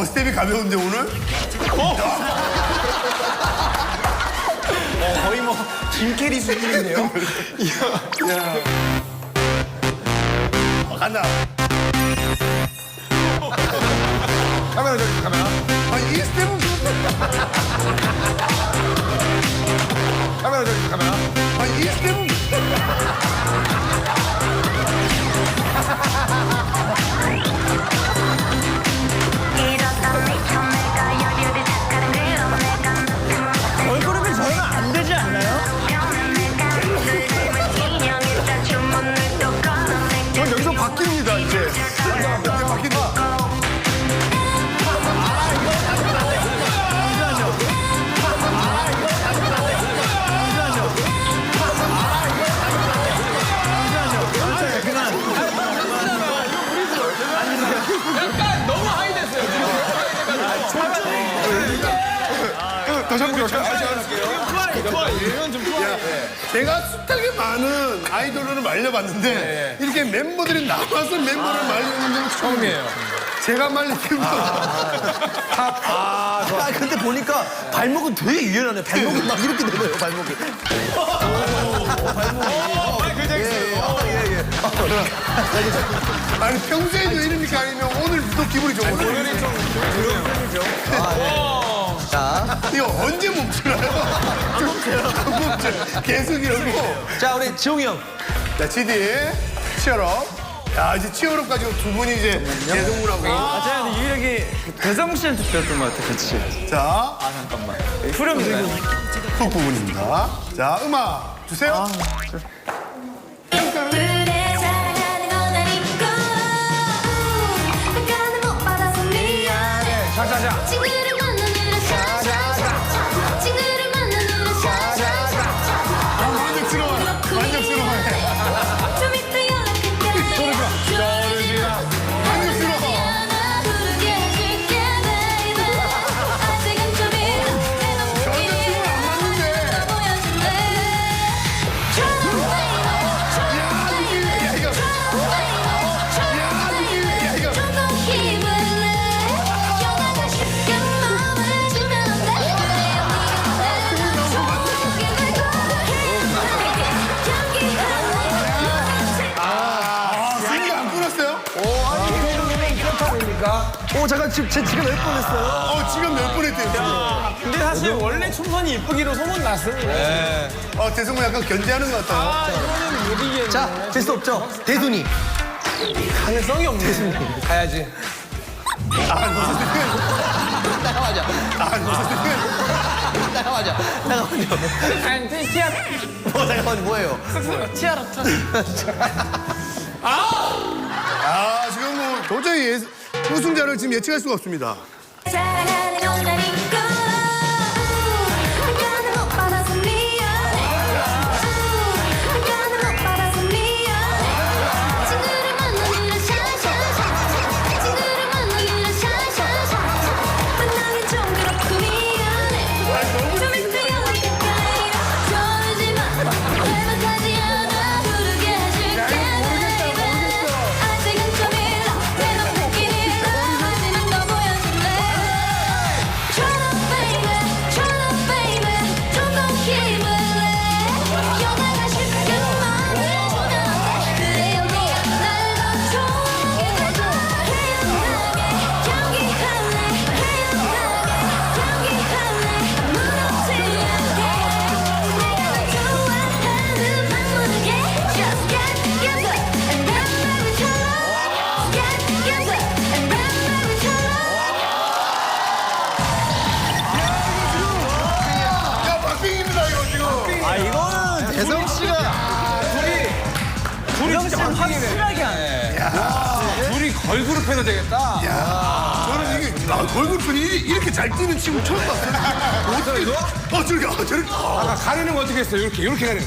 스텝이 가벼운데 오늘? 거의 뭐 김캐리 수준인데요. 간다. 카메라 저기 카메라. 아니, 이 스텝은 카메라 저기 카메라. 아니, 이 스텝은 얼굴은 저러면 안 되지 않나요? 전 여기서 바뀝니다, 이제. 바뀐다. 약간 너무 하이 됐어요. 다시 한 번 할게요. 제가 숱하게 많은 아이돌을 말려봤는데 이렇게 멤버들이 나와서 멤버를 말리는 건 처음이에요. 제가 말릴 때부터 아 근데 보니까 발목은 되게 유연하네. 발목은 막 이렇게 되네요. 발목이. 아니 평소에도 이러니까 아니면 오늘 유독 기분이 좋은 거예요. 오늘이 좀 자, 이거 언제 멈추나요? 안 멈춰요. 계속 이러고. 자 우리 지용이 형. 자, GD 치얼업. 야, 이제 치얼업까지 두 분이 이제 대성군하고. 제가 근데 유일하게 배성 씨한테 배웠던 것 같아, 같이. 자, 후렴인가요? 훅 부분입니다. 자, 음악 주세요. 그래 사랑하는 건 아니고 아까는 못 받아서 미안해 자자자. 친구를 만나느라 샤샤샤 친구를 만나느라 샤샤샤 만족스러워요. 만족스러워요. 좀 이따 연락할게 만족스러워. 미안해 부르게 해줄게 baby 아직은 좀 이른 내 눈길이 너 보여줄래 승리 안 끊었어요? 오 잠깐 지금 제 지금 낼 뻔했어요. 지금 몇 분 했대요, 지금. 근데 사실 원래 춤선이 이쁘기로 소문났습니다. 대성군 약간 견제하는 것 같아요. 이거는 못 이기겠네. 자, 될 수 없죠. 대순이. 가능성이 없네. 가야지. 나가자. 나가자. 잠깐만요. 아니, 티아라. 잠깐만 뭐예요? 티아라. 지금 뭐 도저히 우승자를 지금 예측할 수가 없습니다. 사랑하는 건 아니고 아까는 못 받아서 미안해 아까는 못 받아서 미안해 친구를 만나느라 샤샤샤 친구를 만나느라 샤샤샤 만나긴 좀 그렇고 미안해 좀 이따 연락할게 저러지 마 외박하지 않아 부르게 해줄게 baby 아직은 좀 이른 내 눈길이 하지만 너 보여줄래 Shut up baby 좀 더 힘을 내 연애가 쉽게 마음을 주면 그래요 네가 날 더 좋게 해줘 해연하게 경기할래 해연하게 경기할래 무섭지 않게 내가 널 좋아하는 맘 모르게 Just get good and then marry 처럼 Get good and then marry 처럼 야, 박빙입니다, 이거 지금. 아, 이거는 대성 씨가 둘이 진짜 확실하게 하네. 둘이 걸그룹 해도 되겠다. 저는 이게 걸그룹이 이렇게 잘 뛰는 친구 처음 봤어요. 어떻게, 저렇게. 아까 가리는 거 어떻게 했어요? 이렇게 가리는.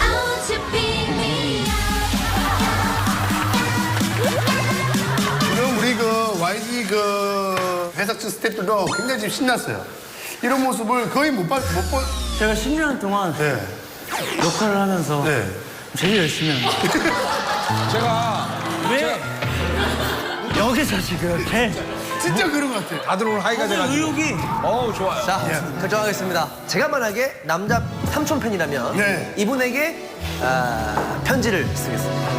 I want to be me. 지금 우리 그 YG 그 회사 측 스태프들도 굉장히 지금 신났어요. 이런 모습을 거의 못 봐. 제가 10년 동안 네. 역할을 하면서 네. 제일 열심히 합니다. 제가 왜 여기서 지금 이렇게 진짜 그런 것 같아요. 다들 오늘 하이가 돼가지고. 의욕이 어우, 좋아요. 자, 결정하겠습니다. 제가 만약에 남자 삼촌 팬이라면 네. 이분에게 편지를 쓰겠습니다.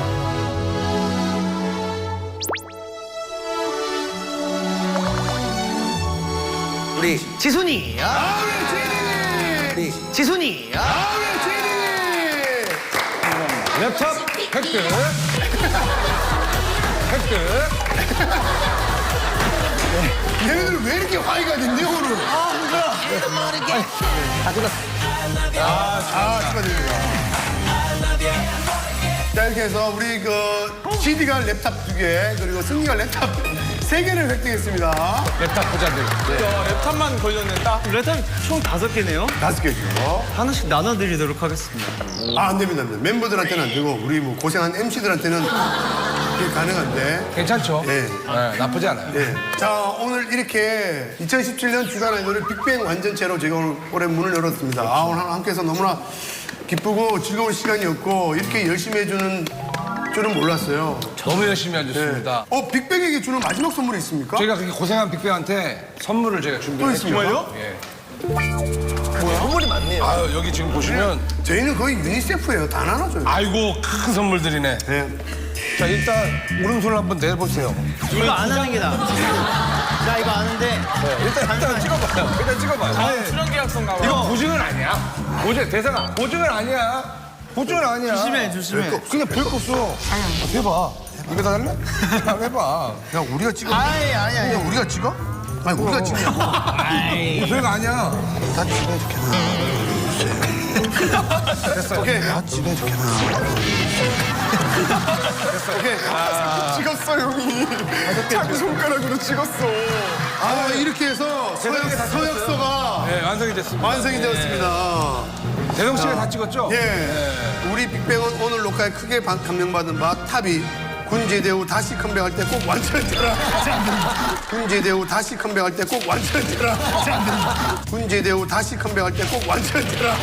우리 지순이. 우리 지순이. 랩탑 획득. 획득. 얘네들 왜 이렇게 화이가 됐냐 오늘? 축하드립니다. 자 이렇게 해서 우리 그 GD가 랩탑 2개 그리고 승리가 랩탑 3개를 획득했습니다. 랩탑 부자들. 랩탑만 걸렸는데 랩탑 총 5개네요. 5개죠. 하나씩 나눠드리도록 하겠습니다. 안 됩니다. 안 됩니다. 멤버들한테는 안 되고 우리 뭐 고생한 MC들한테는 그게 가능한데. 괜찮죠? 예. 네, 나쁘지 않아요. 예. 자 오늘 이렇게 2017년 주간 아이돌의 빅뱅 완전체로 제가 오늘 올해 문을 열었습니다. 오늘 함께해서 너무나 기쁘고 즐거운 시간이었고 이렇게 열심히 해주는 줄은 몰랐어요. 너무 열심히 해줬습니다. 빅뱅에게 주는 마지막 선물이 있습니까? 저희가 그렇게 고생한 빅뱅한테 선물을 저희가 또 준비했습니다. 있습니까? 예. 선물이 많네요. 아유, 여기 지금 보시면 저희는 거의 유니세프예요. 다 나눠줘요. 아이고 큰 선물들이네. 예. 자 일단 오른손을 한번 내보세요. 이거 안 하는 게 나아. 나 이거 아는데 일단 찍어봐요. 일단 찍어봐요. 출연 계약서인가 봐. 이거 보증은 아니야. 대상아 보증은 아니야. 보증은 아니야. 조심해. 그냥 별거 없어. 해봐. 입에다 달래? 해봐. 야 우리가 찍어. 아니. 야 우리가 찍어? 아니 우리가 찍냐고. 별거 아니야. 다 찍어줄게. 됐어. 오케이. 다 찍어줄게. 오케이. 찍었어 형이. 자기 손가락으로 찍었어. 이렇게 해서 서역서가 네, 완성이 됐습니다. 완성이 되었습니다. 대성 씨가 다 찍었죠? 예. 우리 빅뱅은 오늘 녹화에 크게 감명받은 바 탑이 군 제대 후 다시 컴백할 때 꼭 완전체라. 군 제대 후 다시 컴백할 때 꼭 완전체라. 군 제대 후 다시 컴백할 때 꼭 완전체라.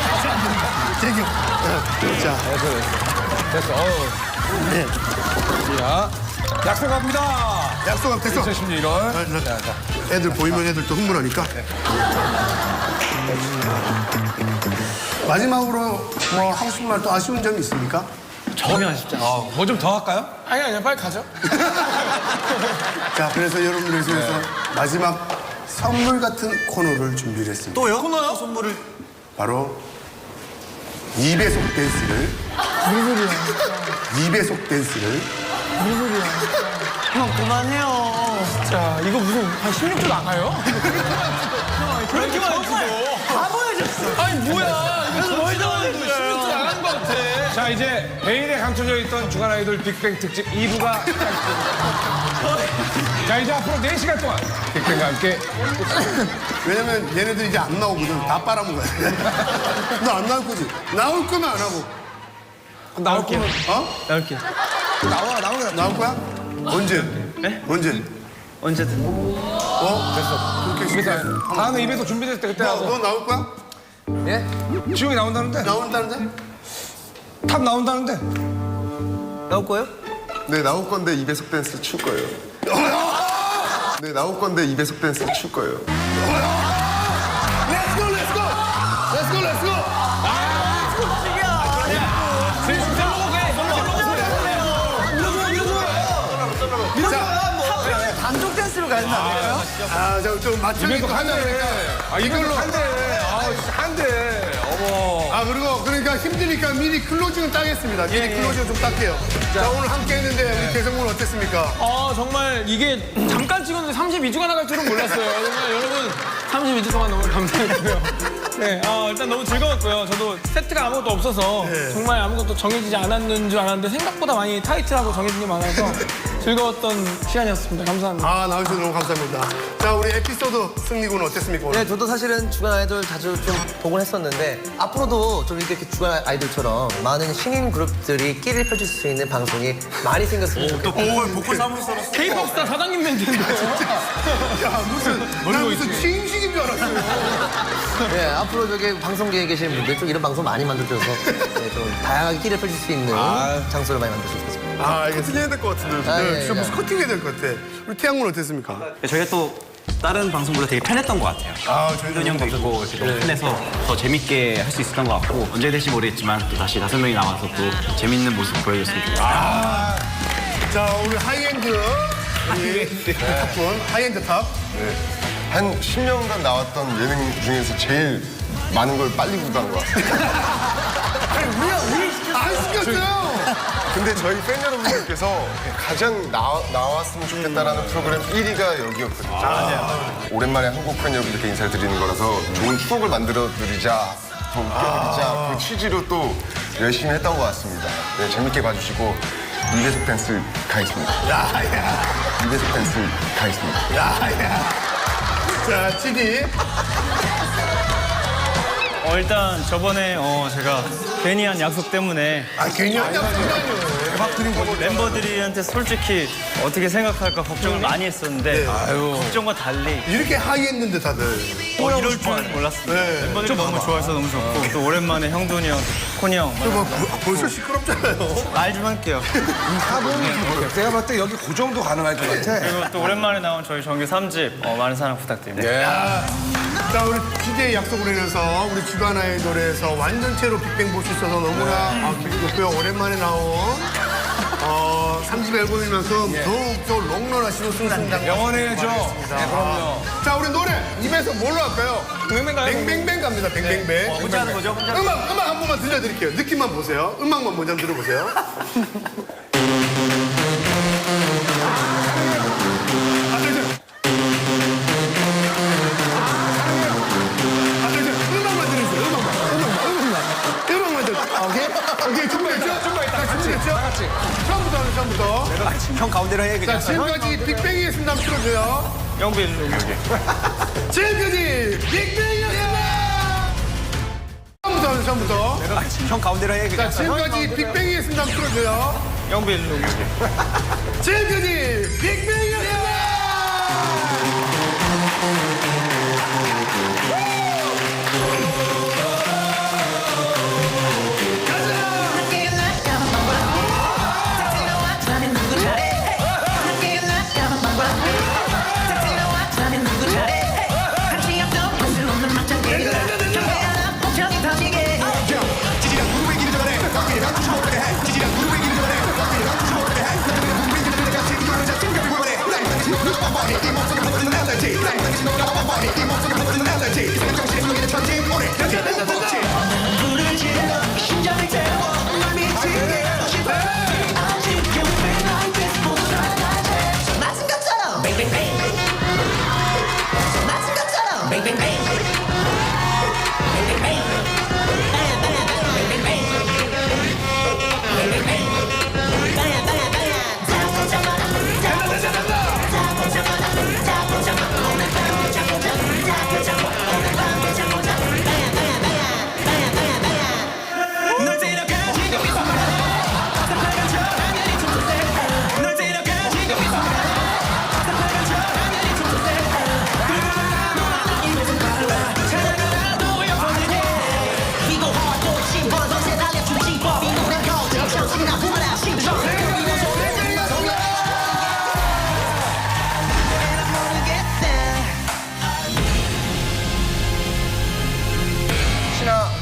자, 됐어. 네. 자, 약속합니다. 약속 됐어. 2016년. 애들 보이면 애들 또 흥분하니까. 마지막으로 뭐 하고 싶은 말 또 아쉬운 점이 있습니까? 전혀 아쉽지 않아. 뭐 좀 더 할까요? 아니, 빨리 가죠. 자, 그래서 여러분들을 위해서 마지막 선물 같은 코너를 준비를 했습니다. 또요? 코너요? 선물을. 바로 2배속 댄스를. 무슨 소리야? 2배속 댄스를. 무슨 소리야? 형 그만해요. 자, 이거 무슨 한 16조 나가요? 그렇게만 해주고. 바보해졌어. 아니, 뭐야. 이거 멀쩡 하는 거야. 16조 나간 것 같아. 자, 이제 베일에 감춰져 있던 주간 아이돌 빅뱅 특집 2부가 시작됩니다. 자, 이제 앞으로 4시간 동안 빅뱅과 함께 왜냐면 얘네들 이제 안 나오거든. 다 빨아먹어야 돼. 너 안 나올 거지? 나올 거면 안 하고. 나올 거면 나올게요. 나올 거야? 언제? 네? 언제? 언제든. 됐어. 그렇게 쉽게. 다음에 입에서 준비됐을 때 그때 하고. 너 나올 거야? 예? 지웅이 나온다는데? 나온다는데? 탑 나온다는데? 나올 거예요? 네, 나올 건데 2배속 댄스 출 거예요. 네, 나올 건데 2배속 댄스 출 거예요. 렛츠고 렛츠고! 렛츠고 렛츠고! 단독 댄스로 가야 되는 거 아니에요? 아, 좀 맞춰. 입에서 한 대. 아, 입에서 한 대. 아, 한 대. 어머. 아, 그리고 그러니까 힘드니까 미리 클로징은 따겠습니다. 미리 클로징 좀 딸게요. 자, 오늘 함께 했는데 우리 개성군 어땠습니까? 정말 이게 잠깐 찍었는데 32주가 나갈 줄은 몰랐어요. 정말 여러분 32주 동안 너무 감사했고요. 네, 일단 너무 즐거웠고요. 저도 세트가 아무것도 없어서 정말 아무것도 정해지지 않았는 줄 알았는데 생각보다 많이 타이트하고 정해진 게 많아서 즐거웠던 시간이었습니다. 감사합니다. 아, 나와주셔서 너무 감사합니다. 자, 우리 에피소드 승리군 어땠습니까? 오늘? 네, 저도 사실은 주간 아이돌 자주 좀 보곤 했었는데 앞으로도 좀 이렇게 주간 아이돌처럼 많은 신인 그룹들이 끼를 펼칠 수 있는 방송이 많이 생겼으면 좋겠어요. 복고 사무소 썰었어. K-pop 스타 사장님 멘트인데요. 야, 무슨 취임식인 줄 알았어요. 네, 앞으로 저기 방송계에 계시는 분들 좀 이런 방송 많이 만들어줘서 네, 좀 다양하게 끼를 펼칠 수 있는 장소를 많이 만들었으면 좋겠습니다. 아, 이게 해야 될 것 같은데. 아, 네, 예, 진짜 무슨 커팅해야 될 것 같아. 우리 태양군 어땠습니까? 저희가 또 다른 방송보다 되게 편했던 것 같아요. 아, 저희도 현이 형도 있고 이렇게 너무 편해서 더 재밌게 할 수 있었던 것 같고 언제 될지 모르겠지만 또 다시 5명이 나와서 또 재밌는 모습 보여줬으면 좋겠어요. 자, 우리 하이엔드. 우리 탑군, 하이엔드 탑. 네. 한 10년간 나왔던 예능 중에서 제일 많은 걸 빨리 구가한 것 같아요. 안 시켰어요. 근데 저희 팬 여러분들께서 가장 나왔으면 좋겠다라는 프로그램 1위가 여기였거든요. 오랜만에 한국 팬 여러분들께 인사를 드리는 거라서 좋은 추억을 만들어드리자, 더 웃겨드리자 그 취지로 또 열심히 했던 것 같습니다. 네, 재밌게 봐주시고 2배속 댄스 가겠습니다. 2배속 댄스 가겠습니다. 자, GD. 일단 저번에 제가 괜히 한 약속 때문에 아, 괜히 한다고 멤버들한테 솔직히 어떻게 생각할까 걱정을 많이 했었는데 걱정과 달리 이렇게 하이했는데 다들. 이럴 줄은 몰랐습니다. 멤버들이 너무 좋아해서 너무 좋고 또 오랜만에 형돈이 형, 코니 형 벌써 시끄럽잖아요. 말 좀 할게요. 내가 봤을 때 여기 그 정도 가능할 것 같아. 그리고 또 오랜만에 나온 저희 정규 3집 많은 사랑 부탁드립니다. 자, 우리 GD의 약속을 인해서 우리 주간 아이돌에서 완전체로 빅뱅 볼 수 있어서 너무나 기분 좋고요. 오랜만에 나온 3집 앨범이면서 더욱더 롱런하시는 승승장. 영원해야죠. 네, 그럼요. 자, 우리 노래 입에서 뭘로 할까요? 뱅뱅 가요? 뱅뱅뱅 갑니다. 뱅뱅뱅. 혼자 하는 거죠? 혼자. 음악 한 번만 들려드릴게요. 느낌만 보세요. 음악만 먼저 한번 들어보세요. 음악만 들으세요. 음악만 들으세요. 오케이, 준비됐죠? 준비됐죠? 다 같이. 처음부터 하는 처음부터. 형 가운데로 해 자, 그냥. 지금까지 빅뱅이었습니다. 한번 틀어주세요. 영빈 지금까지 빅뱅이었습니다. 처음부터 하는 처음부터. 형 가운데로 해 자, 그냥. 지금까지 빅뱅이었습니다. 한번 틀어주세요. 영빈 지금까지 빅뱅이었습니다.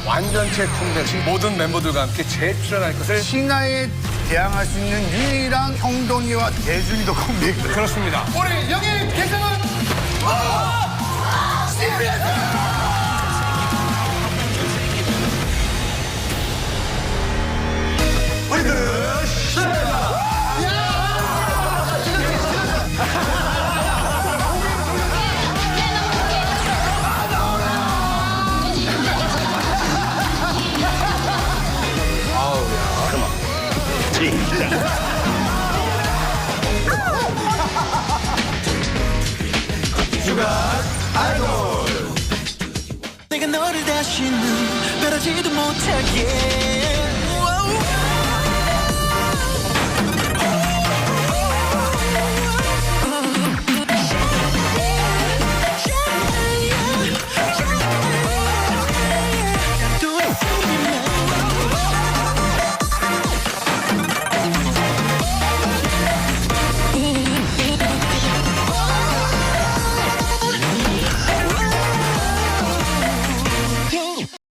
완전체 콘텐츠 모든 멤버들과 함께 재출연할 것을 신화에 대항할 수 있는 유일한 형동이와 대준이도 컴백. 그렇습니다. 우리 여기 계승은 내가 너를 다시는 바라지도 못하게